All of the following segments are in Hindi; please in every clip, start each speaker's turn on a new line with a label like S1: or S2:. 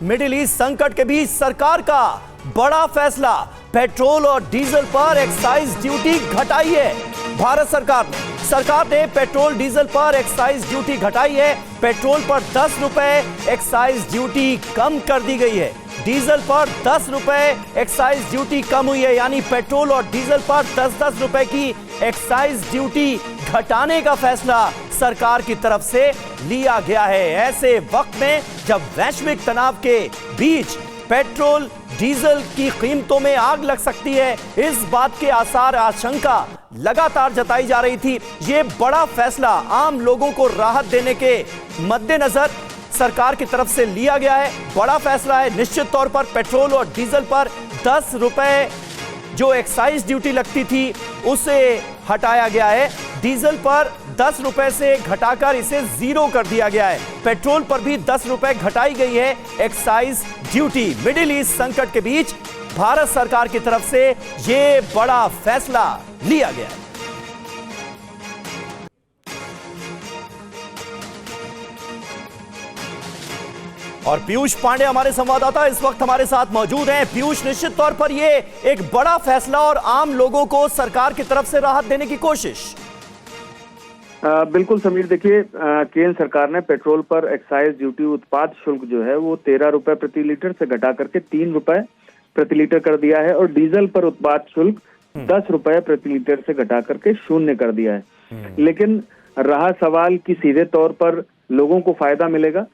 S1: मिडिल ईस्ट संकट के बीच सरकार का बड़ा फैसला, पेट्रोल और डीजल पर एक्साइज ड्यूटी घटाई है। भारत सरकार ने पेट्रोल डीजल पर एक्साइज ड्यूटी घटाई है। पेट्रोल पर 10 रुपए एक्साइज ड्यूटी कम कर दी गई है। डीजल पर 10 रुपए एक्साइज ड्यूटी कम हुई है, यानी पेट्रोल और डीजल पर 10-10 रुपए की एक्साइज ड्यूटी घटाने का फैसला सरकार की तरफ से लिया गया है। ऐसे वक्त में जब वैश्विक तनाव के बीच पेट्रोल डीजल की कीमतों में आग लग सकती है, इस बात के आसार आशंका लगातार जताई जा रही थी। ये बड़ा फैसला आम लोगों को राहत देने के मद्देनजर सरकार की तरफ से लिया गया है। बड़ा फैसला है। निश्चित तौर पर पेट्रोल और डीजल पर 10 रुपए जो एक्साइज ड्यूटी लगती थी उसे हटाया गया है। डीजल पर 10 रुपए से घटाकर इसे 0 कर दिया गया है। पेट्रोल पर भी 10 रुपए घटाई गई है एक्साइज ड्यूटी। मिडिल ईस्ट संकट के बीच भारत सरकार की तरफ से यह बड़ा फैसला लिया गया है। और पीयूष पांडे हमारे संवाददाता इस वक्त हमारे साथ मौजूद हैं। पीयूष, निश्चित तौर पर यह एक बड़ा फैसला और आम लोगों को सरकार की तरफ से राहत देने की कोशिश।
S2: बिल्कुल समीर, देखिए केंद्र सरकार ने पेट्रोल पर एक्साइज ड्यूटी उत्पाद शुल्क जो है वो 13 रुपए प्रति लीटर से घटा करके 3 रुपए प्रति लीटर कर दिया है, और डीजल पर उत्पाद शुल्क 10 रुपए प्रति लीटर से घटा करके 0 कर दिया है। लेकिन रहा सवाल कि सीधे तौर पर लोगों को फायदा मिलेगा,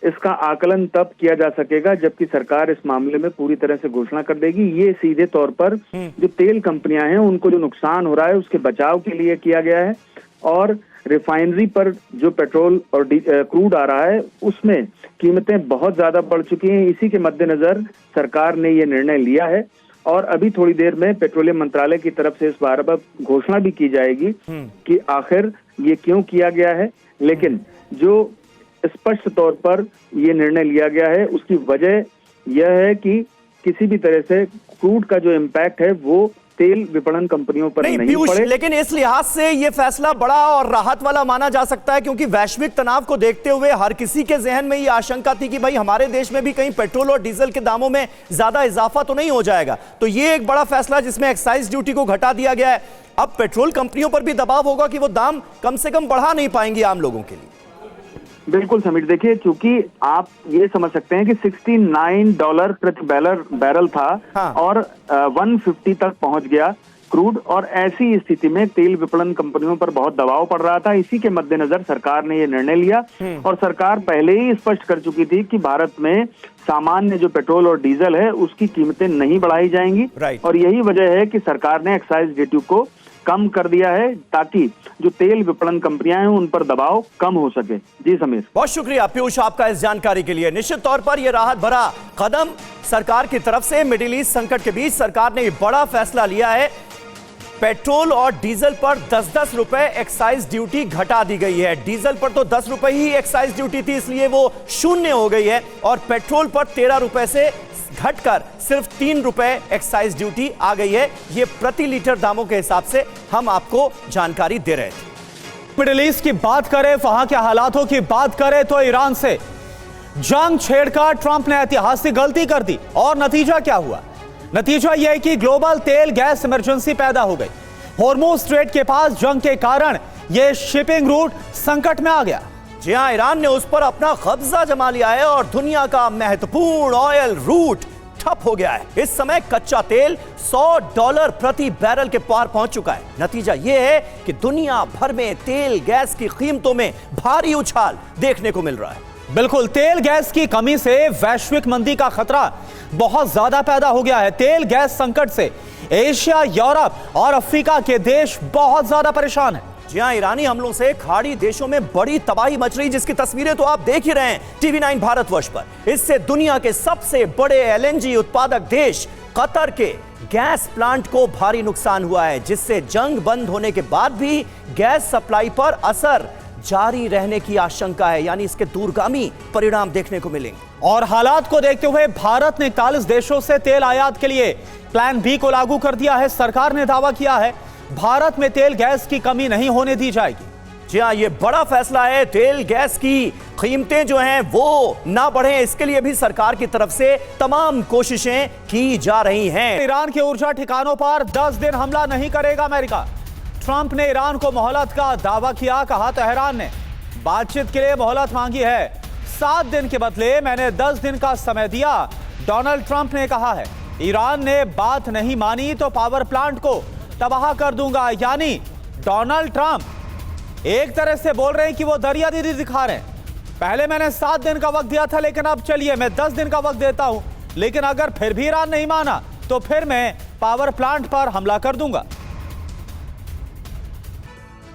S2: इसका आकलन तब किया जा सकेगा जबकि सरकार इस मामले में पूरी तरह से घोषणा कर देगी। ये सीधे तौर पर जो तेल कंपनियां हैं उनको जो नुकसान हो रहा है उसके बचाव के लिए किया गया है, और रिफाइनरी पर जो पेट्रोल और क्रूड आ रहा है उसमें कीमतें बहुत ज्यादा बढ़ चुकी हैं। इसी के मद्देनजर सरकार ने ये निर्णय लिया है, और अभी थोड़ी देर में पेट्रोलियम मंत्रालय की तरफ से इस बारे में घोषणा भी की जाएगी कि आखिर ये क्यों किया गया है। लेकिन जो स्पष्ट तौर पर ये निर्णय लिया गया है उसकी वजह यह है कि किसी भी तरह से क्रूड का जो इम्पैक्ट है वो तेल विपणन कंपनियों पर नहीं पड़े।
S1: लेकिन इस लिहाज से ये फैसला बड़ा और राहत वाला माना जा सकता है, क्योंकि वैश्विक तनाव को देखते हुए हर किसी के जहन में ये आशंका थी कि भाई हमारे देश में भी कहीं पेट्रोल और डीजल के दामों में ज्यादा इजाफा तो नहीं हो जाएगा। तो ये एक बड़ा फैसला जिसमें एक्साइज ड्यूटी को घटा दिया गया है। अब पेट्रोल कंपनियों पर भी दबाव होगा कि वो दाम कम से कम बढ़ा नहीं पाएंगी आम लोगों के लिए।
S2: बिल्कुल समीर, देखिए चूंकि आप ये समझ सकते हैं कि $69 प्रति बैरल था, हाँ। और 150 तक पहुंच गया क्रूड, और ऐसी स्थिति में तेल विपणन कंपनियों पर बहुत दबाव पड़ रहा था। इसी के मद्देनजर सरकार ने ये निर्णय लिया, और सरकार पहले ही स्पष्ट कर चुकी थी कि भारत में सामान्य जो पेट्रोल और डीजल है उसकी कीमतें नहीं बढ़ाई जाएंगी, और यही वजह है कि सरकार ने एक्साइज ड्यूटी को कम कर दिया है ताकि जो तेल विपणन कंपनियां हैं उन पर दबाव कम हो सके। जी समीर,
S1: बहुत शुक्रिया पीयूष आपका इस जानकारी के लिए। निश्चित तौर पर यह राहत भरा कदम सरकार की तरफ से मिडिल ईस्ट संकट के बीच सरकार ने बड़ा फैसला लिया है। पेट्रोल और डीजल पर 10-10 रुपए एक्साइज ड्यूटी घटा दी गई है। डीजल पर तो 10 रुपए ही एक्साइज ड्यूटी थी, इसलिए वो 0 हो गई है, और पेट्रोल पर 13 रुपए से घटकर सिर्फ 3 रुपए एक्साइज ड्यूटी आ गई है। ये प्रति लीटर दामों के हिसाब से हम आपको जानकारी दे रहे थे।
S3: मिडिल ईस्ट की बात करें, वहां के हालातों की बात करें तो ईरान से जंग छेड़कर ट्रंप ने ऐतिहासिक गलती कर दी, और नतीजा क्या हुआ? नतीजा यह कि ग्लोबल तेल गैस इमरजेंसी पैदा हो गई। हॉर्मुज स्ट्रेट के पास जंग के कारण यह शिपिंग रूट संकट में आ गया।
S1: जी हां, ईरान ने उस पर अपना कब्जा जमा लिया है और दुनिया का महत्वपूर्ण ऑयल रूट ठप हो गया है। इस समय कच्चा तेल $100 प्रति बैरल के पार पहुंच चुका है। नतीजा यह है कि दुनिया भर में तेल गैस की कीमतों में भारी उछाल देखने को मिल रहा है।
S3: बिल्कुल, तेल गैस की कमी से वैश्विक मंदी का खतरा बहुत ज्यादा पैदा हो गया है। तेल गैस संकट से एशिया, यूरोप और अफ्रीका के देश बहुत ज्यादा परेशान हैं।
S1: जी हां, ईरानी हमलों से खाड़ी देशों में बड़ी तबाही मच रही, जिसकी तस्वीरें तो आप देख ही रहे हैं TV9 भारतवर्ष पर। इससे दुनिया के सबसे बड़े LNG उत्पादक देश कतर के गैस प्लांट को भारी नुकसान हुआ है, जिससे जंग बंद होने के बाद भी गैस सप्लाई पर असर जारी रहने की आशंका है, यानी इसके दूरगामी परिणाम देखने को मिलेंगे।
S3: और हालात को देखते हुए भारत ने 41 देशों से तेल आयात के लिए प्लान बी को लागू कर दिया है। सरकार ने दावा किया है भारत में तेल गैस की कमी नहीं होने दी जाएगी।
S1: जी हाँ, ये बड़ा फैसला है। तेल गैस की कीमतें जो हैं वो ना बढ़ें, इसके लिए भी सरकार की तरफ से तमाम कोशिशें की जा रही हैं।
S3: ईरान के ऊर्जा ठिकानों पर 10 दिन हमला नहीं करेगा अमेरिका। ट्रंप ने ईरान को मोहलत का दावा किया, कहा तेहरान ने बातचीत के लिए मोहलत मांगी है। 7 दिन के बदले मैंने 10 दिन का समय दिया, डोनाल्ड ट्रंप ने कहा है। ईरान ने बात नहीं मानी तो पावर प्लांट को तबाह कर दूंगा। यानी डोनाल्ड ट्रंप एक तरह से बोल रहे हैं कि वो दरिया दीदी दिखा रहे हैं। पहले मैंने 7 दिन का वक्त दिया था, लेकिन अब चलिए मैं 10 दिन का वक्त देता हूं, लेकिन अगर फिर भी ईरान नहीं माना तो फिर मैं पावर प्लांट पर हमला कर दूंगा।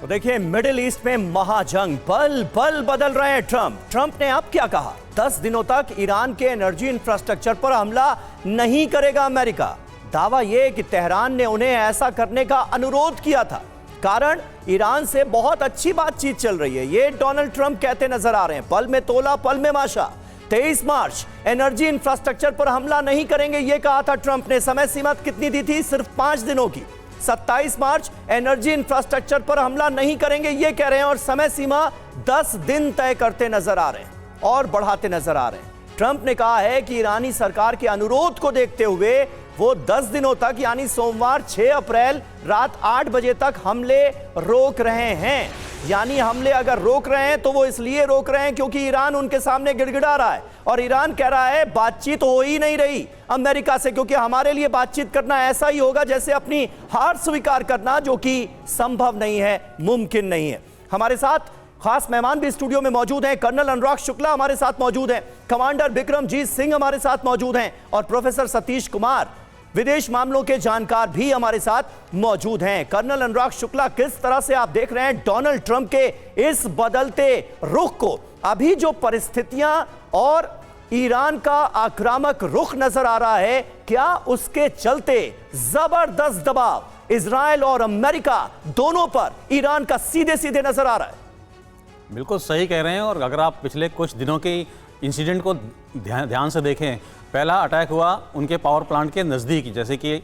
S1: तो देखिए, मिडिल ईस्ट में महाजंग, पल पल बदल रहे हैं ट्रंप ने अब क्या कहा? 10 दिनों तक ईरान के एनर्जी इंफ्रास्ट्रक्चर पर हमला नहीं करेगा अमेरिका। दावा यह कि तेहरान ने उन्हें ऐसा करने का अनुरोध किया था, कारण ईरान से बहुत अच्छी बातचीत चल रही है, ये डोनाल्ड ट्रंप कहते नजर आ रहे हैं। पल में तोला पल में माशा। 23 मार्च एनर्जी इंफ्रास्ट्रक्चर पर हमला नहीं करेंगे, यह कहा था ट्रंप ने। समय सीमा कितनी दी थी? सिर्फ 5 दिनों की। 27 मार्च एनर्जी इंफ्रास्ट्रक्चर पर हमला नहीं करेंगे, यह कह रहे हैं, और समय सीमा 10 दिन तय करते नजर आ रहे हैं और बढ़ाते नजर आ रहे हैं। ट्रंप ने कहा है कि ईरानी सरकार के अनुरोध को देखते हुए वो 10 दिनों तक यानी सोमवार 6 अप्रैल रात 8 बजे तक हमले रोक रहे हैं। यानी हमले अगर रोक रहे हैं तो वो इसलिए रोक रहे हैं क्योंकि ईरान उनके सामने गिड़गिड़ा रहा है और ईरान कह रहा है बातचीत हो ही नहीं रही अमेरिका से, क्योंकि हमारे लिए बातचीत करना ऐसा ही होगा जैसे अपनी हार स्वीकार करना, जो कि संभव नहीं है, मुमकिन नहीं है। हमारे साथ खास मेहमान भी स्टूडियो में मौजूद हैं। कर्नल अनुराग शुक्ला हमारे साथ मौजूद हैं, कमांडर बिक्रमजीत सिंह हमारे साथ मौजूद हैं और प्रोफेसर सतीश कुमार विदेश मामलों के जानकार भी हमारे साथ मौजूद हैं। कर्नल अनुराग शुक्ला, किस तरह से आप देख रहे हैं डोनाल्ड ट्रंप के इस बदलते रुख को? अभी जो परिस्थितियां और ईरान का आक्रामक रुख नजर आ रहा है, क्या उसके चलते जबरदस्त दबाव इजराइल और अमेरिका दोनों पर ईरान का सीधे सीधे नजर आ रहा है?
S4: बिल्कुल सही कह रहे हैं। और अगर आप पिछले कुछ दिनों के इंसिडेंट को ध्यान से देखें, पहला अटैक हुआ उनके पावर प्लांट के नज़दीक, जैसे कि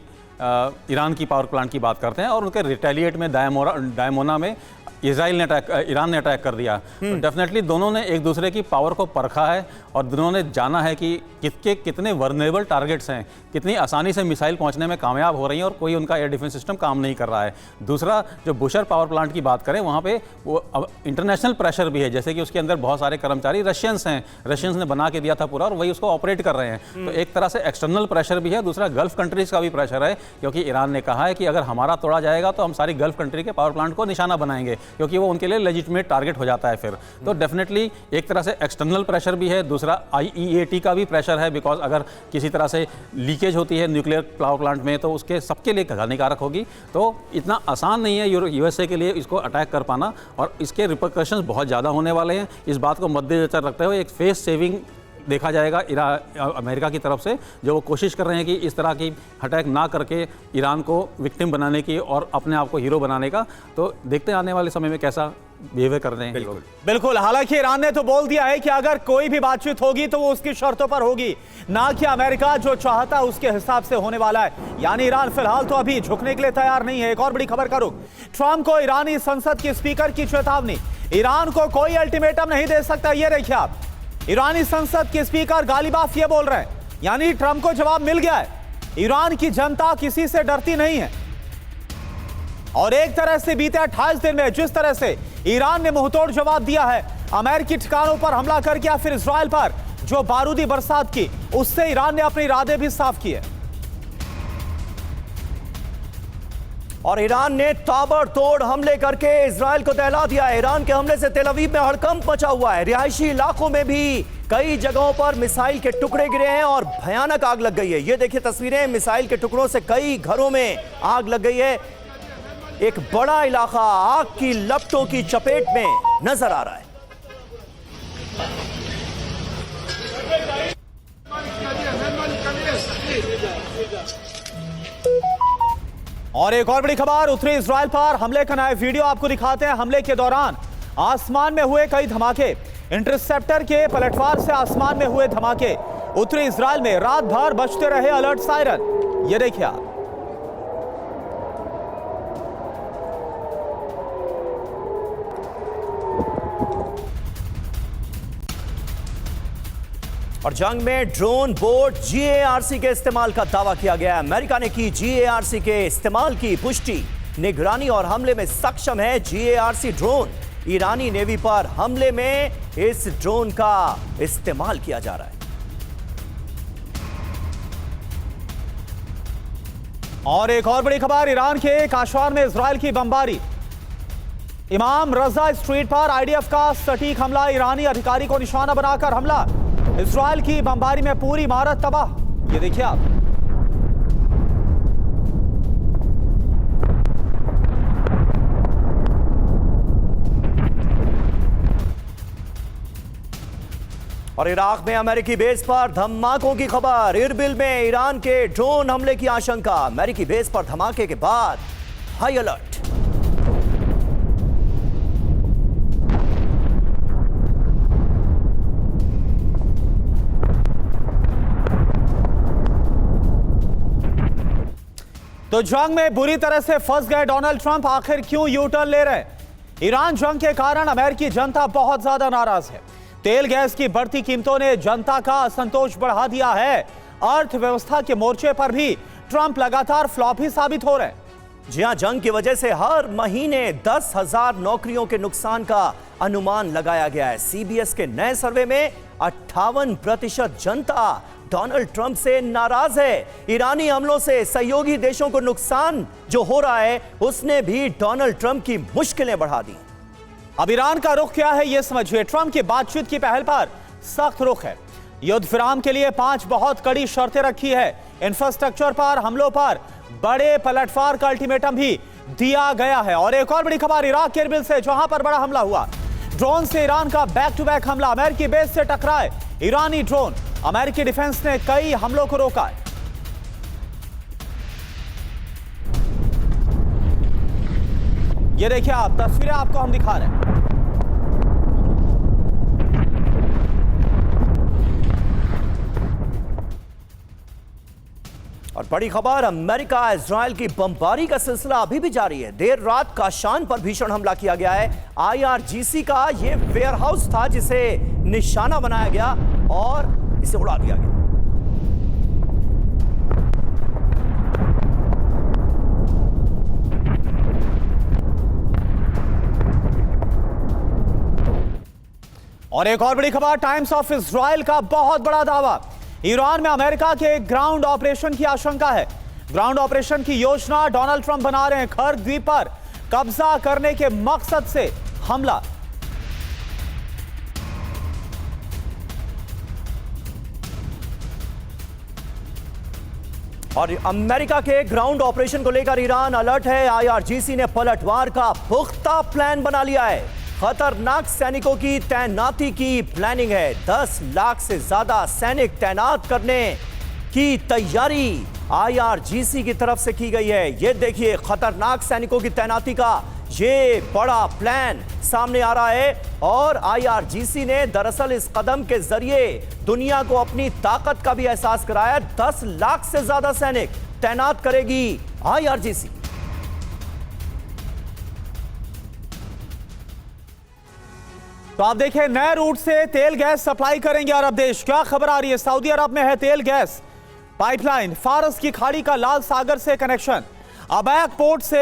S4: ईरान की पावर प्लांट की बात करते हैं, और उनके रिटेलिएट में डायमोना में ईरान ने अटैक कर दिया। तो डेफिनेटली दोनों ने एक दूसरे की पावर को परखा है और दोनों ने जाना है कि कितने वर्नेबल टारगेट्स हैं, कितनी आसानी से मिसाइल पहुंचने में कामयाब हो रही हैं और कोई उनका एयर डिफेंस सिस्टम काम नहीं कर रहा है। दूसरा, जो बुशर पावर प्लांट की बात करें, वहाँ पे वो इंटरनेशनल प्रेशर भी है, जैसे कि उसके अंदर बहुत सारे कर्मचारी रशियंस हैं, रशियंस ने बना के दिया था पूरा और वही उसको ऑपरेट कर रहे हैं। तो एक तरह से एक्सटर्नल प्रेशर भी है। दूसरा, गल्फ कंट्रीज का भी प्रेशर है, क्योंकि ईरान ने कहा है कि अगर हमारा तोड़ा जाएगा तो हम सारी गल्फ कंट्री के पावर प्लांट को निशाना बनाएंगे, क्योंकि वो उनके लिए लेजिटिमेट टारगेट हो जाता है फिर। तो डेफिनेटली एक तरह से एक्सटर्नल प्रेशर भी है। दूसरा, IEAT का भी प्रेशर है, बिकॉज अगर किसी तरह से लीकेज होती है न्यूक्लियर पावर प्लांट में तो उसके सबके लिए हानिकारक होगी। तो इतना आसान नहीं है USA के लिए इसको अटैक कर पाना, और इसके रिपरकशंस बहुत ज़्यादा होने वाले हैं। इस बात को मद्देनजर रखते हुए एक फेस सेविंग देखा जाएगा अमेरिका की तरफ से, जो वो कोशिश कर रहे हैं कि इस तरह की अटैक ना करके ईरान को विक्टिम बनाने की और अपने आप को हीरो बनाने का। तो देखते हैं आने वाले समय में कैसा बिहेवियर कर रहे हैं।
S3: बिल्कुल। हालांकि ईरान ने तो बोल दिया है कि अगर कोई भी बातचीत होगी तो वो उसकी शर्तों पर होगी, ना कि अमेरिका जो चाहता है उसके हिसाब से होने वाला है। यानी ईरान फिलहाल तो अभी झुकने के लिए तैयार नहीं है। एक और बड़ी खबर का रुख, ट्रंप को ईरानी संसद के स्पीकर की चेतावनी, ईरान को कोई अल्टीमेटम नहीं दे सकता। ये देखिए आप, ईरानी संसद के स्पीकर गालिबाफ ये बोल रहे हैं, यानी ट्रंप को जवाब मिल गया है। ईरान की जनता किसी से डरती नहीं है और एक तरह से बीते 28 दिन में जिस तरह से ईरान ने मुंहतोड़ जवाब दिया है, अमेरिकी ठिकानों पर हमला करके या फिर इजराइल पर जो बारूदी बरसात की, उससे ईरान ने अपने इरादे भी साफ किए।
S1: और ईरान ने ताबड़तोड़ हमले करके इजराइल को दहला दिया है। ईरान के हमले से तेल अवीव में हड़कंप मचा हुआ है। रिहायशी इलाकों में भी कई जगहों पर मिसाइल के टुकड़े गिरे हैं और भयानक आग लग गई है। ये देखिए तस्वीरें, मिसाइल के टुकड़ों से कई घरों में आग लग गई है। एक बड़ा इलाका आग की लपटों की चपेट में नजर आ रहा है।
S3: और एक और बड़ी खबर, उत्तरी इजराइल पर हमले का नया वीडियो आपको दिखाते हैं। हमले के दौरान आसमान में हुए कई धमाके, इंटरसेप्टर के पलटवार से आसमान में हुए धमाके। उत्तरी इजराइल में रात भर बजते रहे अलर्ट सायरन। ये देखिए आप,
S1: और जंग में ड्रोन बोट GARC के इस्तेमाल का दावा किया गया। अमेरिका ने की GARC के इस्तेमाल की पुष्टि। निगरानी और हमले में सक्षम है GARC ड्रोन। ईरानी नेवी पर हमले में इस ड्रोन का इस्तेमाल किया जा रहा है।
S3: और एक और बड़ी खबर, ईरान के काशवान में इजराइल की बमबारी। इमाम रजा स्ट्रीट पर IDF का सटीक हमला, ईरानी अधिकारी को निशाना बनाकर हमला। इजराइल की बमबारी में पूरी इमारत तबाह। ये देखिए आप।
S1: और इराक में अमेरिकी बेस पर धमाकों की खबर। इरबिल में ईरान के ड्रोन हमले की आशंका। अमेरिकी बेस पर धमाके के बाद हाई अलर्ट।
S3: तो जंग में बुरी तरह से फंस गए डोनाल्ड ट्रंप आखिर क्यों यू टर्न ले रहे हैं? ईरान जंग के कारण अमेरिकी जनता बहुत ज्यादा नाराज है। तेल गैस की बढ़ती कीमतों ने जनता का असंतोष बढ़ा दिया है। अर्थव्यवस्था के मोर्चे पर भी ट्रंप लगातार फ्लॉप ही साबित हो रहे हैं।
S1: जी हां, जंग की वजह से हर महीने 10,000 नौकरियों के नुकसान का अनुमान लगाया गया है। CBS के नए सर्वे में 58% जनता डोनाल्ड ट्रंप से नाराज है। ईरानी हमलों से सहयोगी देशों को नुकसान जो हो रहा है, उसने भी डोनाल्ड ट्रंप की मुश्किलें बढ़ा दी।
S3: अब ईरान का रुख क्या है, यह समझिए। ट्रंप की बातचीत की पहल पर सख्त रुख है। युद्ध विराम के लिए 5 बहुत कड़ी शर्तें रखी है। इंफ्रास्ट्रक्चर पर हमलों पर बड़े पलटवार का अल्टीमेटम भी दिया गया है। और एक और बड़ी खबर इराक के इरबिल से, जहां पर बड़ा हमला हुआ। ड्रोन से ईरान का बैक टू बैक हमला। अमेरिकी बेस से टकराए ईरानी ड्रोन। अमेरिकी डिफेंस ने कई हमलों को रोका है। ये देखिए आप, तस्वीरें आपको हम दिखा रहे हैं।
S1: और बड़ी खबर, अमेरिका इजराइल की बमबारी का सिलसिला अभी भी जारी है। देर रात काशान पर भीषण हमला किया गया है। IRGC का यह वेयरहाउस था जिसे निशाना बनाया गया और इसे उड़ा दिया गया।
S3: और एक और बड़ी खबर, टाइम्स ऑफ इजराइल का बहुत बड़ा दावा। ईरान में अमेरिका के ग्राउंड ऑपरेशन की आशंका है। ग्राउंड ऑपरेशन की योजना डोनाल्ड ट्रंप बना रहे हैं। खर्ग द्वीप पर कब्जा करने के मकसद से हमला।
S1: और अमेरिका के ग्राउंड ऑपरेशन को लेकर ईरान अलर्ट है। IRGC ने पलटवार का पुख्ता प्लान बना लिया है। खतरनाक सैनिकों की तैनाती की प्लानिंग है। 10 लाख से ज्यादा सैनिक तैनात करने की तैयारी IRGC की तरफ से की गई है। ये देखिए, खतरनाक सैनिकों की तैनाती का ये बड़ा प्लान सामने आ रहा है। और IRGC ने दरअसल इस कदम के जरिए दुनिया को अपनी ताकत का भी एहसास कराया। 10 लाख से ज्यादा सैनिक तैनात करेगी IRGC।
S3: तो आप देखिए, नए रूट से तेल गैस सप्लाई करेंगे अरब देश। क्या खबर आ रही है, सऊदी अरब में है तेल गैस पाइपलाइन। फारस की खाड़ी का लाल सागर से कनेक्शन। अबैक पोर्ट से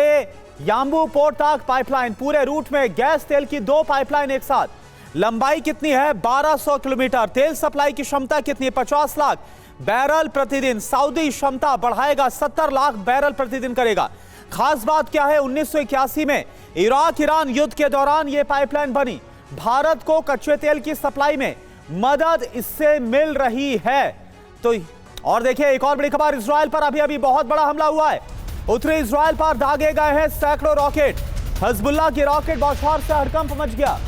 S3: याम्बू पोर्ट तक पाइपलाइन। पूरे रूट में गैस तेल की 2 पाइपलाइन एक साथ। लंबाई कितनी है? 1200 किलोमीटर। तेल सप्लाई की क्षमता कितनी है? 50 लाख बैरल प्रतिदिन। सऊदी क्षमता बढ़ाएगा, 70 लाख बैरल प्रतिदिन करेगा। खास बात क्या है, 1981 में इराक ईरान युद्ध के दौरान यह पाइपलाइन बनी। भारत को कच्चे तेल की सप्लाई में मदद इससे मिल रही है। तो और देखिए, एक और बड़ी खबर, इजराइल पर अभी बहुत बड़ा हमला हुआ है। उत्तरी इजराइल पर दागे गए हैं सैकड़ों रॉकेट। हिजबुल्लाह की रॉकेट बौछार से हड़कंप मच गया।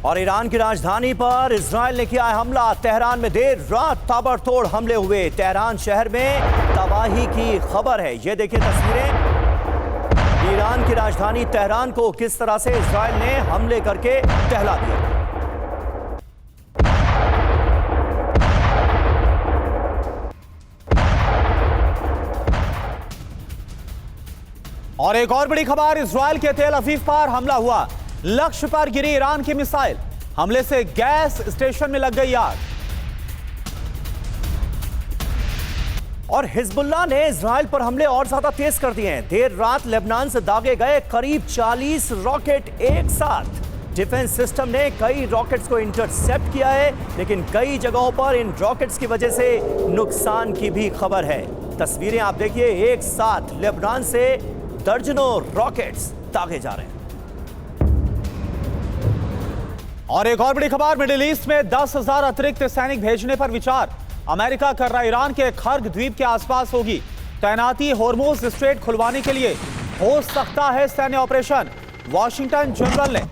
S1: और ईरान की राजधानी पर इजराइल ने किया है हमला। तेहरान में देर रात ताबड़तोड़ हमले हुए। तेहरान शहर में तबाही की खबर है। ये देखिए तस्वीरें, ईरान की राजधानी तेहरान को किस तरह से इजराइल ने हमले करके टहला दिया।
S3: और एक और बड़ी खबर, इजराइल के तेल अवीव पर हमला हुआ। लक्ष्य पर गिरी ईरान की मिसाइल। हमले से गैस स्टेशन में लग गई आग।
S1: और हिजबुल्लाह ने इजराइल पर हमले और ज्यादा तेज कर दिए हैं। देर रात लेबनान से दागे गए करीब 40 रॉकेट एक साथ। डिफेंस सिस्टम ने कई रॉकेट्स को इंटरसेप्ट किया है, लेकिन कई जगहों पर इन रॉकेट्स की वजह से नुकसान की भी खबर है। तस्वीरें आप देखिए, एक साथ लेबनान से दर्जनों रॉकेट्स दागे जा रहे हैं।
S3: और एक और बड़ी खबर, मिडिल ईस्ट में 10,000 अतिरिक्त सैनिक भेजने पर विचार। अमेरिका कर रहा ईरान के खर्ग द्वीप के आसपास होगी तैनाती। होर्मुज स्ट्रेट खुलवाने के लिए हो सकता है सैन्य ऑपरेशन। वॉशिंगटन जनरल ने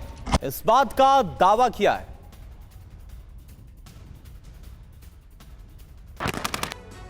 S3: इस बात का दावा किया है।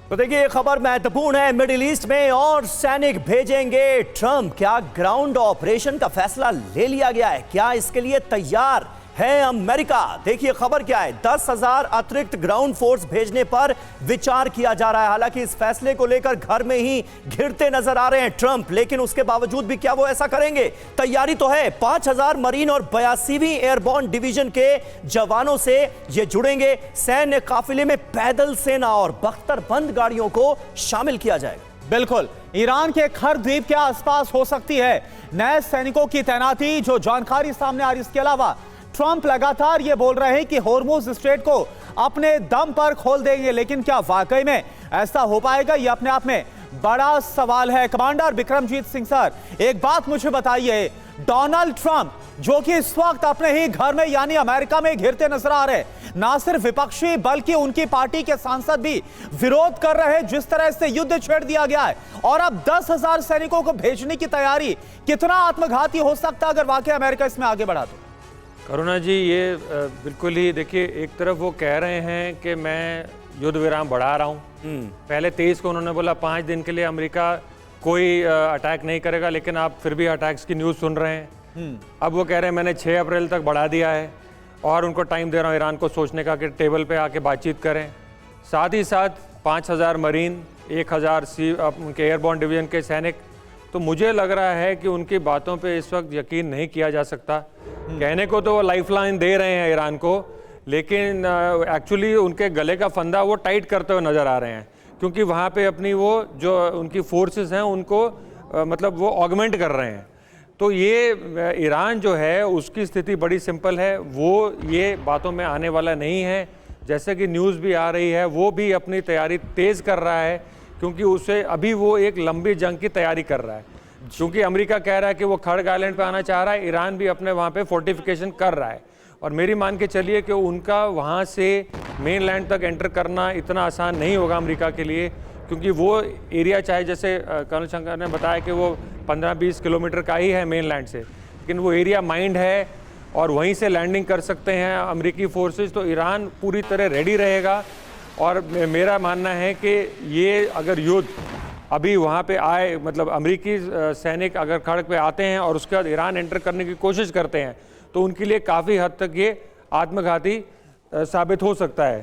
S1: तो देखिए, ये खबर महत्वपूर्ण है। मिडिल ईस्ट में और सैनिक भेजेंगे ट्रंप। क्या ग्राउंड ऑपरेशन का फैसला ले लिया गया है? क्या इसके लिए तैयार है अमेरिका? देखिए खबर क्या है। 10,000 अतिरिक्त ग्राउंड फोर्स भेजने पर विचार किया जा रहा है। हालांकि इस फैसले को लेकर घर में ही घिरते नजर आ रहे हैं ट्रंप, लेकिन उसके बावजूद भी क्या वो ऐसा करेंगे? तैयारी तो है। 5,000 मरीन और 82वीं एयरबोर्न डिवीजन के जवानों से ये जुड़ेंगे। सैन्य काफिले में पैदल सेना और बख्तरबंद गाड़ियों को शामिल किया जाएगा।
S3: बिल्कुल, ईरान के खर्ग द्वीप के आसपास हो सकती है नए सैनिकों की तैनाती। जो जानकारी सामने आ रही, इसके अलावा ट्रंप लगातार ये बोल रहे हैं कि होर्मुज स्ट्रेट को अपने दम पर खोल देंगे, लेकिन क्या वाकई में ऐसा हो पाएगा? ये अपने आप में बड़ा सवाल है। कमांडर बिक्रमजीत सिंह सर, एक बात मुझे बताइए, डोनाल्ड ट्रंप जो कि इस वक्त अपने ही घर में यानी अमेरिका में घिरते नजर आ रहे, ना सिर्फ विपक्षी बल्कि उनकी पार्टी के सांसद भी विरोध कर रहे हैं जिस तरह से युद्ध छेड़ दिया गया है, और अब 10,000 सैनिकों को भेजने की तैयारी। कितना आत्मघाती हो सकता है अगर वाकई अमेरिका इसमें आगे बढ़ा तो?
S5: करुणा जी, ये बिल्कुल ही देखिए, एक तरफ वो कह रहे हैं कि मैं युद्ध विराम बढ़ा रहा हूँ। पहले 23 को उन्होंने बोला 5 दिन के लिए अमेरिका कोई अटैक नहीं करेगा, लेकिन आप फिर भी अटैक्स की न्यूज़ सुन रहे हैं। अब वो कह रहे हैं मैंने 6 अप्रैल तक बढ़ा दिया है और उनको टाइम दे रहा हूँ ईरान को सोचने का कि टेबल पे आके बातचीत करें। साथ ही साथ 5,000 मरीन, 1,000 उनके एयरबोर्न डिवीजन के सैनिक। तो मुझे लग रहा है कि उनकी बातों पे इस वक्त यकीन नहीं किया जा सकता। कहने को तो वो लाइफलाइन दे रहे हैं ईरान को, लेकिन एक्चुअली उनके गले का फंदा वो टाइट करते हुए नज़र आ रहे हैं, क्योंकि वहाँ पे अपनी वो जो उनकी फोर्सेस हैं उनको मतलब वो ऑगमेंट कर रहे हैं। तो ये ईरान जो है उसकी स्थिति बड़ी सिंपल है, वो ये बातों में आने वाला नहीं है। जैसे कि न्यूज़ भी आ रही है, वो भी अपनी तैयारी तेज़ कर रहा है, क्योंकि उसे अभी वो एक लंबी जंग की तैयारी कर रहा है। क्योंकि अमेरिका कह रहा है कि वो खड़ग आइलैंड पे आना चाह रहा है, ईरान भी अपने वहाँ पे फोर्टिफिकेशन कर रहा है। और मेरी मान के चलिए कि उनका वहाँ से मेन लैंड तक एंटर करना इतना आसान नहीं होगा अमेरिका के लिए, क्योंकि वो एरिया चाहे जैसे कर्नल शंकर ने बताया कि वो 15-20 किलोमीटर का ही है मेन लैंड से, लेकिन वो एरिया माइंड है और वहीं से लैंडिंग कर सकते हैं अमेरिकी फोर्सेज। तो ईरान पूरी तरह रेडी रहेगा। और मेरा मानना है कि ये अगर युद्ध अभी वहाँ पे आए, मतलब अमेरिकी सैनिक अगर खड़ग पे आते हैं और उसके बाद ईरान एंटर करने की कोशिश करते हैं, तो उनके लिए काफ़ी हद तक ये आत्मघाती साबित हो सकता है।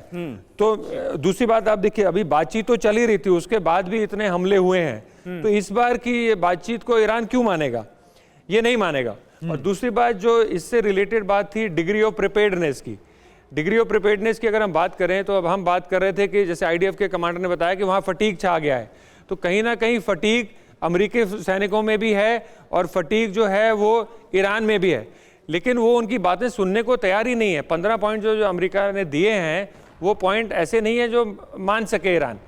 S5: तो दूसरी बात आप देखिए, अभी बातचीत तो चल ही रही थी, उसके बाद भी इतने हमले हुए हैं, तो इस बार की ये बातचीत को ईरान क्यों मानेगा? ये नहीं मानेगा। और दूसरी बात जो इससे रिलेटेड बात थी डिग्री ऑफ प्रिपेयर्डनेस की। डिग्री ऑफ प्रिपेयर्डनेस की अगर हम बात करें, तो अब हम बात कर रहे थे कि जैसे आईडीएफ के कमांडर ने बताया कि वहाँ फटीग छा गया है, तो कहीं ना कहीं फटीग अमेरिकी सैनिकों में भी है और फटीग जो है वो ईरान में भी है, लेकिन वो उनकी बातें सुनने को तैयार ही नहीं है। 15 पॉइंट जो अमेरिका ने दिए हैं वो पॉइंट ऐसे नहीं है जो मान सके ईरान।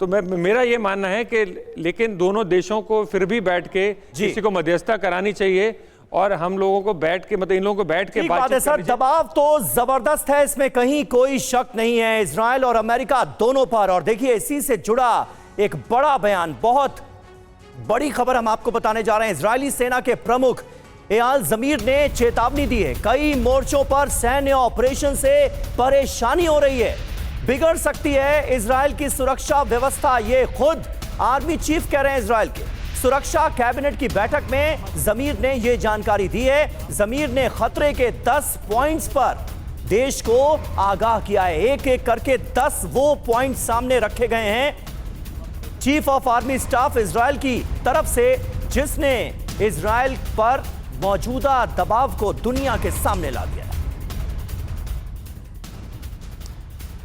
S5: तो मेरा ये मानना है कि लेकिन दोनों देशों को फिर भी बैठ के किसी को मध्यस्थता करानी चाहिए और हम लोगों को बैठ के, मतलब इन लोगों को बैठ के
S1: बात है सर। दबाव तो जबरदस्त है, इसमें कहीं कोई शक नहीं है इजराइल और अमेरिका दोनों पर। और देखिए, इसी से जुड़ा एक बड़ा बयान, बहुत बड़ी खबर हम आपको बताने जा रहे हैं। इजरायली सेना के प्रमुख एयाल ज़मीर ने चेतावनी दी है, कई मोर्चों पर सैन्य ऑपरेशन से परेशानी हो रही है, बिगड़ सकती है इजराइल की सुरक्षा व्यवस्था। ये खुद आर्मी चीफ कह रहे हैं इजराइल के। सुरक्षा कैबिनेट की बैठक में ज़मीर ने यह जानकारी दी है। ज़मीर ने खतरे के 10 पॉइंट्स पर देश को आगाह किया है। एक एक करके 10 वो पॉइंट सामने रखे गए हैं chief of army staff Israel की तरफ से, जिसने इजराइल पर मौजूदा दबाव को दुनिया के सामने ला दिया।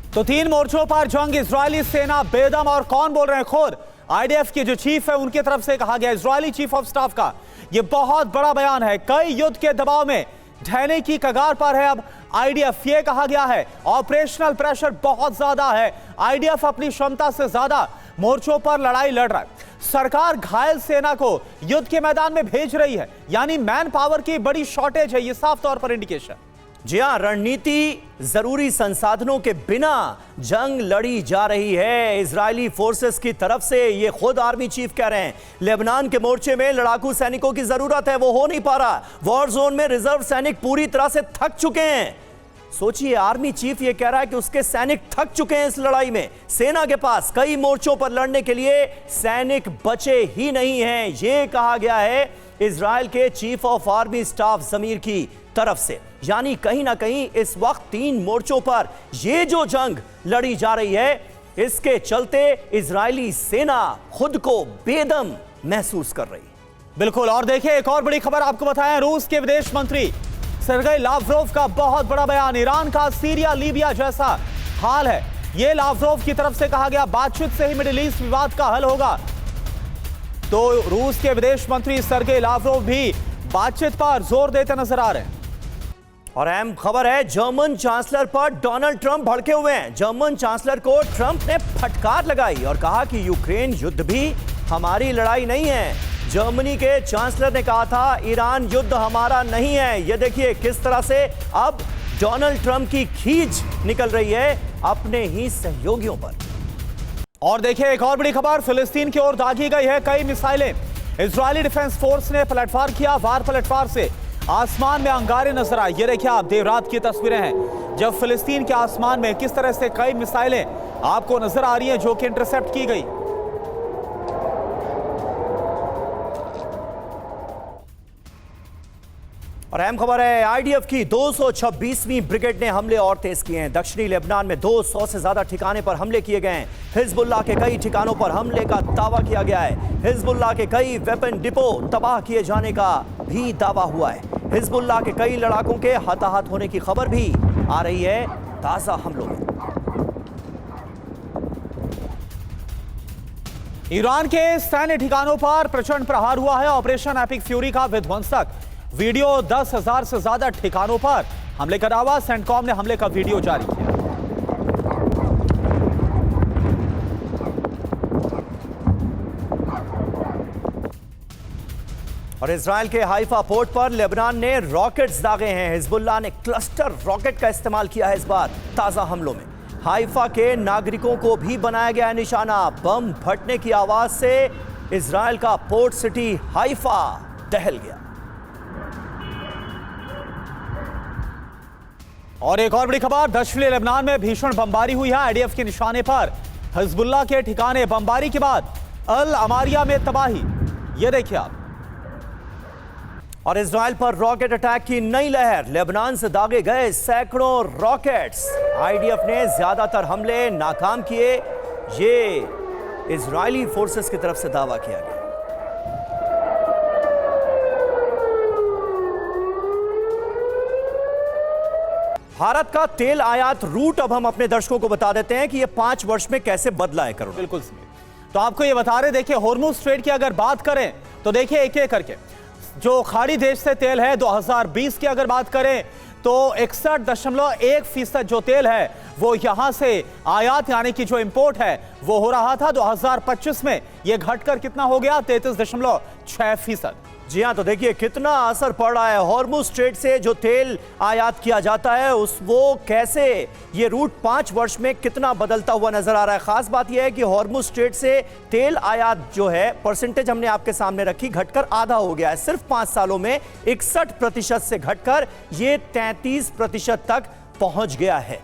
S3: तो 3 मोर्चों पर जंग, इजरायली सेना बेदम, और कौन बोल रहे हैं? खुद आईडीएफ के जो चीफ है उनकी तरफ से कहा गया, इजरायली चीफ ऑफ स्टाफ का यह बहुत बड़ा बयान है। कई युद्ध के दबाव में ढहने की कगार पर है अब आईडीएफ, ये कहा गया है ऑपरेशनल प्रेशर बहुत ज्यादा है, आईडीएफ अपनी क्षमता से ज्यादा मोर्चों पर लड़ाई लड़ रहा है। सरकार घायल सेना को युद्ध के मैदान में भेज रही है, यानी मैन पावर की बड़ी शॉर्टेज है, ये साफ तौर पर इंडिकेशन।
S1: जी हां, रणनीति जरूरी संसाधनों के बिना जंग लड़ी जा रही है इजरायली फोर्सेस की तरफ से, ये खुद आर्मी चीफ कह रहे हैं। लेबनान के मोर्चे में लड़ाकू सैनिकों की जरूरत है, वो हो नहीं पा रहा। वॉर जोन में रिजर्व सैनिक पूरी तरह से थक चुके हैं। सोचिए, आर्मी चीफ ये कह रहा है कि उसके सैनिक थक चुके हैं इस लड़ाई में। सेना के पास कई मोर्चों पर लड़ने के लिए सैनिक बचे ही नहीं हैं, ये कहा गया है इजराइल के चीफ ऑफ आर्मी स्टाफ जमीर की तरफ से। यानी कहीं ना कहीं इस वक्त 3 मोर्चों पर ये जो जंग लड़ी जा रही है, इसके चलते इजरायली सेना खुद को बेदम महसूस कर रही।
S3: बिल्कुल। और देखिए, एक और बड़ी खबर आपको बताएं, रूस के विदेश मंत्री सर्गेई लावरोव का बहुत बड़ा बयान। ईरान का सीरिया लीबिया जैसा हाल है, यह लावरोव की तरफ से कहा गया। बातचीत से ही मिडिल ईस्ट विवाद का हल होगा। तो रूस के विदेश मंत्री सर्गेई लावरोव भी बातचीत पर जोर देते नजर आ रहे हैं।
S1: और अहम खबर है, जर्मन चांसलर पर डोनाल्ड ट्रंप भड़के हुए हैं। जर्मन चांसलर को ट्रंप ने फटकार लगाई और कहा कि यूक्रेन युद्ध भी हमारी लड़ाई नहीं है। जर्मनी के चांसलर ने कहा था ईरान युद्ध हमारा नहीं है। ये देखिए किस तरह से अब डोनाल्ड ट्रंप की खींच निकल रही है अपने ही सहयोगियों पर।
S3: और देखिए, एक और बड़ी खबर, फिलिस्तीन की ओर दागी गई है कई मिसाइलें। इजरायली डिफेंस फोर्स ने पलटवार किया। वार पलटवार से आसमान में अंगारे नजर आए। ये देखिए आप, देर रात की तस्वीरें हैं जब फिलिस्तीन के आसमान में किस तरह से कई मिसाइलें आपको नजर आ रही हैं जो कि इंटरसेप्ट की गई।
S1: और अहम खबर है, आईडीएफ की 226वीं ब्रिगेड ने हमले और तेज किए हैं। दक्षिणी लेबनान में 200 से ज्यादा ठिकाने पर हमले किए गए हैं। हिजबुल्लाह के कई ठिकानों पर हमले का दावा किया गया है। हिजबुल्लाह के कई वेपन डिपो तबाह किए जाने का भी दावा हुआ है। हिजबुल्लाह के कई लड़ाकों के हताहत होने की खबर भी आ रही है ताजा हमलों में।
S3: ईरान के सैन्य ठिकानों पर प्रचंड प्रहार हुआ है। ऑपरेशन एपिक फ्यूरी का विध्वंसक वीडियो, 10,000 से ज्यादा ठिकानों पर हमले का दावा। सेंटकॉम ने हमले का वीडियो जारी किया।
S1: और इजराइल के हाइफा पोर्ट पर लेबनान ने रॉकेट्स दागे हैं। हिजबुल्लाह ने क्लस्टर रॉकेट का इस्तेमाल किया है इस बार ताजा हमलों में। हाइफा के नागरिकों को भी बनाया गया है निशाना। बम फटने की आवाज से इजराइल का पोर्ट सिटी हाइफा दहल गया।
S3: और एक और बड़ी खबर, दक्षिणी लेबनान में भीषण बमबारी हुई है आईडीएफ के निशाने पर। हिजबुल्लाह के ठिकाने बमबारी के बाद अल अमारिया में तबाही। ये देखिए आप।
S1: और इजराइल पर रॉकेट अटैक की नई लहर। लेबनान से दागे गए सैकड़ों रॉकेट्स। आईडीएफ ने ज्यादातर हमले नाकाम किए, ये इजरायली फोर्सेस की तरफ से दावा किया गया। भारत का तेल आयात रूट अब हम अपने दर्शकों को बता देते हैं कि यह 5 वर्ष में कैसे बदला है। करोड़
S3: बिल्कुल सही। तो आपको ये बता रहे, देखिए हॉर्मुज स्ट्रेट की अगर बात करें तो देखिए एक एक करके जो खाड़ी देश से तेल है 2020 की अगर बात करें तो 61.1% जो तेल है वो यहां से आयात यानी कि जो इंपोर्ट है वो हो रहा था। 2025 में ये घटकर कितना हो गया? 33.6%।
S1: जी हां, तो देखिए कितना असर पड़ रहा है। हॉर्मुज स्ट्रेट से जो तेल आयात किया जाता है वो कैसे ये रूट 5 वर्ष में कितना बदलता हुआ नजर आ रहा है। खास बात यह है कि हॉर्मुज स्ट्रेट से तेल आयात जो है परसेंटेज हमने आपके सामने रखी, घटकर आधा हो गया है। सिर्फ 5 सालों में 61% से घटकर ये 33% तक पहुंच गया है।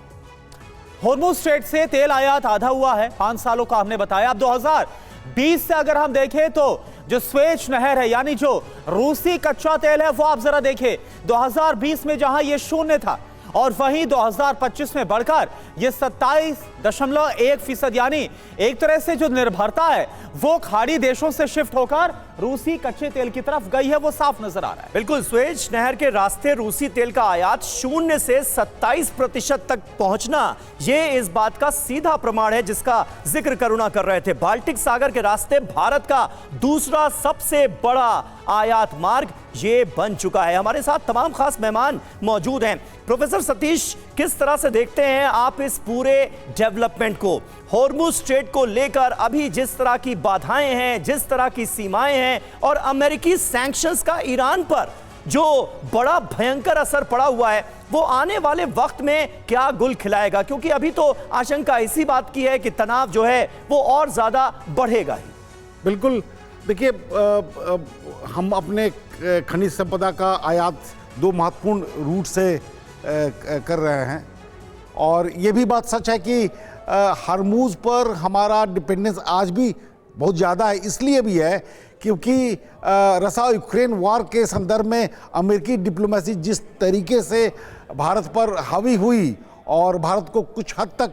S3: हॉर्मुज स्ट्रेट से तेल आयात आधा हुआ है 5 सालों का हमने बताया। अब 2020 से अगर हम देखें तो जो स्वेज नहर है यानी जो रूसी कच्चा तेल है वो आप जरा देखिए 2020 में जहां ये 0 था और वहीं 2025 में बढ़कर यह 27.1% यानी एक तरह से जो निर्भरता है वो खाड़ी देशों से शिफ्ट होकर रूसी कच्चे तेल की तरफ गई है, वो साफ नजर आ रहा है।
S1: बिल्कुल, स्वेज नहर के रास्ते रूसी तेल का आयात 0 से 27% तक पहुंचना, ये इस बात का सीधा प्रमाण है जिसका जिक्र करुणा कर रहे थे। बाल्टिक सागर के रास्ते भारत का दूसरा सबसे बड़ा आयात मार्ग ये बन चुका है। हमारे साथ तमाम खास मेहमान मौजूद हैं। प्रोफेसर सतीश, किस तरह से देखते हैं आप इस पूरे डेवलपमेंट को? हॉर्मुज स्ट्रेट को लेकर अभी जिस तरह की बाधाएं हैं, जिस तरह की सीमाएं हैं और अमेरिकी सैंक्शंस का ईरान पर जो बड़ा भयंकर असर पड़ा हुआ है, वो आने वाले वक्त में क्या गुल खिलाएगा? क्योंकि अभी तो आशंका इसी बात की है कि तनाव जो है वो और ज्यादा बढ़ेगा ही।
S6: बिल्कुल, देखिए, हम अपने खनिज संपदा का आयात दो महत्वपूर्ण रूट से कर रहे हैं और ये भी बात सच है कि हरमुज पर हमारा डिपेंडेंस आज भी बहुत ज़्यादा है। इसलिए भी है क्योंकि रसा यूक्रेन वार के संदर्भ में अमेरिकी डिप्लोमेसी जिस तरीके से भारत पर हावी हुई और भारत को कुछ हद तक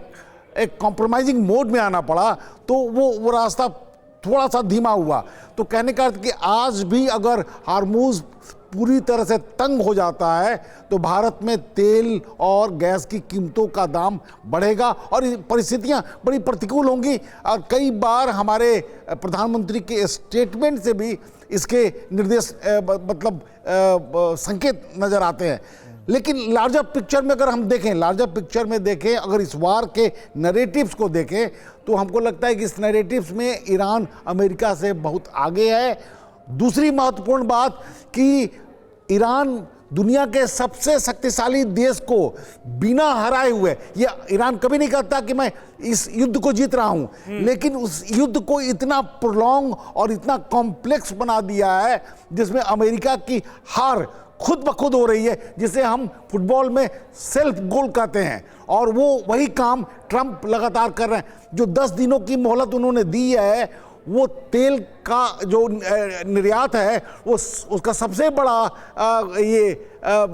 S6: एक कॉम्प्रोमाइजिंग मोड में आना पड़ा, तो वो रास्ता थोड़ा सा धीमा हुआ। तो कहने का अर्थ कि आज भी अगर हार्मुज पूरी तरह से तंग हो जाता है तो भारत में तेल और गैस की कीमतों का दाम बढ़ेगा और परिस्थितियां बड़ी प्रतिकूल होंगी। और कई बार हमारे प्रधानमंत्री के स्टेटमेंट से भी इसके निर्देश संकेत नजर आते हैं। लेकिन लार्जर पिक्चर में अगर हम देखें, अगर इस वार के नैरेटिव्स को देखें तो हमको लगता है कि इस नैरेटिव्स में ईरान अमेरिका से बहुत आगे है। दूसरी महत्वपूर्ण बात कि ईरान दुनिया के सबसे शक्तिशाली देश को बिना हराए हुए, ये ईरान कभी नहीं कहता कि मैं इस युद्ध को जीत रहा हूं, लेकिन उस युद्ध को इतना प्रोलॉन्ग और इतना कॉम्प्लेक्स बना दिया है जिसमें अमेरिका की हार खुद ब खुद हो रही है, जिसे हम फुटबॉल में सेल्फ गोल कहते हैं। और वो वही काम ट्रंप लगातार कर रहे हैं। जो 10 दिनों की मोहलत उन्होंने दी है, वो तेल का जो निर्यात है वो उसका सबसे बड़ा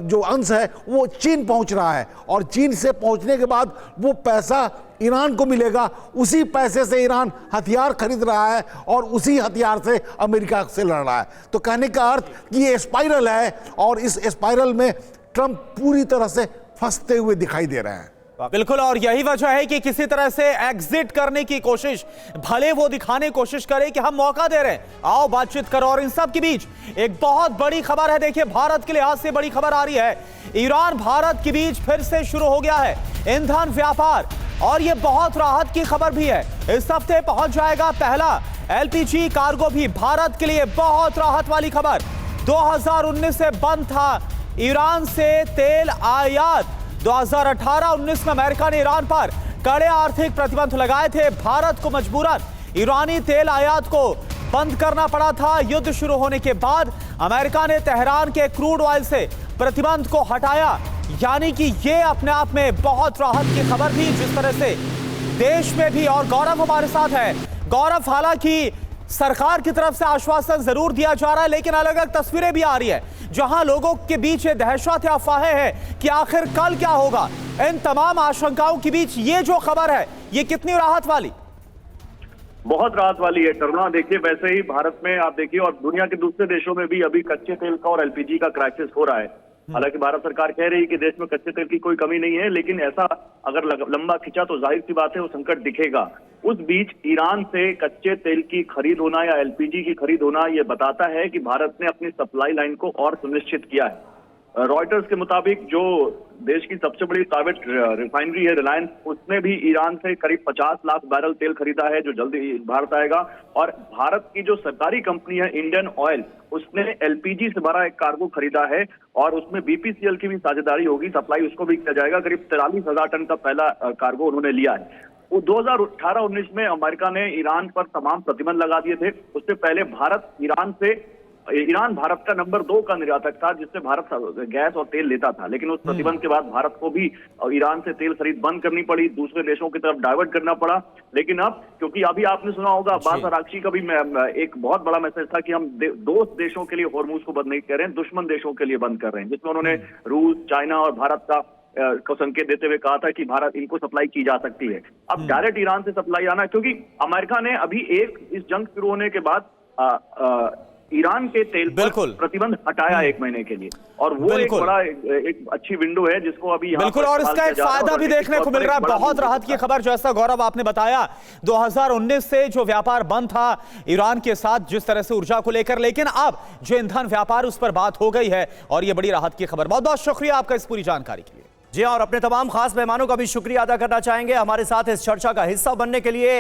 S6: जो अंश है वो चीन पहुंच रहा है और चीन से पहुंचने के बाद वो पैसा ईरान को मिलेगा। उसी पैसे से ईरान हथियार खरीद रहा है और उसी हथियार से अमेरिका से लड़ रहा है। तो कहने का अर्थ कि ये स्पाइरल है और इस स्पाइरल में ट्रंप पूरी तरह से फंसते हुए दिखाई दे रहे हैं।
S3: बिल्कुल, और यही वजह है कि किसी तरह से एग्जिट करने की कोशिश, भले वो दिखाने की कोशिश करे कि हम मौका दे रहे हैं, आओ बातचीत करो। और इन सब के बीच एक बहुत बड़ी खबर है। देखिए, भारत के लिहाज से बड़ी खबर आ रही है। ईरान भारत के बीच फिर से शुरू हो गया है ईंधन व्यापार और ये बहुत राहत की खबर भी है। इस हफ्ते पहुंच जाएगा पहला एलपीजी कार्गो भी। भारत के लिए बहुत राहत वाली खबर। 2019 से बंद था ईरान से तेल आयात। 2018-19 में अमेरिका ने ईरान पर कड़े आर्थिक प्रतिबंध लगाए थे। भारत को मजबूरन ईरानी तेल आयात को बंद करना पड़ा था। युद्ध शुरू होने के बाद अमेरिका ने तेहरान के क्रूड ऑयल से प्रतिबंध को हटाया। यानी कि ये अपने आप में बहुत राहत की खबर थी, जिस तरह से देश में भी। और गौरव हमारे साथ है। गौरव, हालांकि सरकार की तरफ से आश्वासन जरूर दिया जा रहा है, लेकिन अलग अलग तस्वीरें भी आ रही है जहां लोगों के बीच ये दहशत या अफवाहें हैं कि आखिर कल क्या होगा। इन तमाम आशंकाओं के बीच ये जो खबर है, ये कितनी राहत वाली?
S7: बहुत राहत वाली है करुणा। देखिए, वैसे ही भारत में आप देखिए और दुनिया के दूसरे देशों में भी अभी कच्चे तेल का और एलपीजी का क्राइसिस हो रहा है। हालांकि भारत सरकार कह रही है कि देश में कच्चे तेल की कोई कमी नहीं है, लेकिन ऐसा अगर लंबा खिंचा तो जाहिर सी बात है वो संकट दिखेगा। उस बीच ईरान से कच्चे तेल की खरीद होना या एलपीजी की खरीद होना ये बताता है कि भारत ने अपनी सप्लाई लाइन को और सुनिश्चित किया है। रॉयटर्स के मुताबिक जो देश की सबसे बड़ी प्राइवेट रिफाइनरी है रिलायंस, उसने भी ईरान से करीब 50 लाख बैरल तेल खरीदा है जो जल्दी भारत आएगा। और भारत की जो सरकारी कंपनी है इंडियन ऑयल, उसने एलपीजी से भरा एक कार्गो खरीदा है और उसमें बीपीसीएल की भी साझेदारी होगी। सप्लाई उसको भी किया जाएगा। करीब 43,000 टन का पहला कार्गो उन्होंने लिया है। 2018-19 में अमेरिका ने ईरान पर तमाम प्रतिबंध लगा दिए थे। उससे पहले ईरान भारत का नंबर 2 का निर्यातक था, जिससे भारत गैस और तेल लेता था। लेकिन उस प्रतिबंध के बाद भारत को भी ईरान से तेल खरीद बंद करनी पड़ी, दूसरे देशों की तरफ डाइवर्ट करना पड़ा। लेकिन अब, क्योंकि अभी आपने सुना होगा अब्बास अरागची का भी एक बहुत बड़ा मैसेज था कि हम दोस्त देशों के लिए हॉर्मुज को बंद नहीं कर रहे हैं, दुश्मन देशों के लिए बंद कर रहे हैं, जिसमें उन्होंने रूस, चाइना और भारत का को संकेत देते हुए कहा था कि भारत इनको सप्लाई की जा सकती है। अब डायरेक्ट ईरान से सप्लाई आना, क्योंकि अमेरिका ने अभी इस जंग शुरू होने के बाद ईरान के तेल पर प्रतिबंध हटाया 1 महीने के लिए, और वो एक बड़ा एक अच्छी विंडो है जिसको अभी
S3: बिल्कुल, और इसका एक फायदा भी देखने को मिल रहा है। बहुत राहत की खबर जैसा गौरव आपने बताया, 2019 से जो व्यापार बंद था ईरान के साथ जिस तरह से ऊर्जा को लेकर, लेकिन अब जो ईंधन व्यापार उस पर बात हो गई है और ये बड़ी राहत की खबर। बहुत बहुत शुक्रिया आपका इस पूरी जानकारी के लिए।
S1: जी, और अपने तमाम खास मेहमानों का भी शुक्रिया अदा करना चाहेंगे हमारे साथ इस चर्चा का हिस्सा बनने के लिए।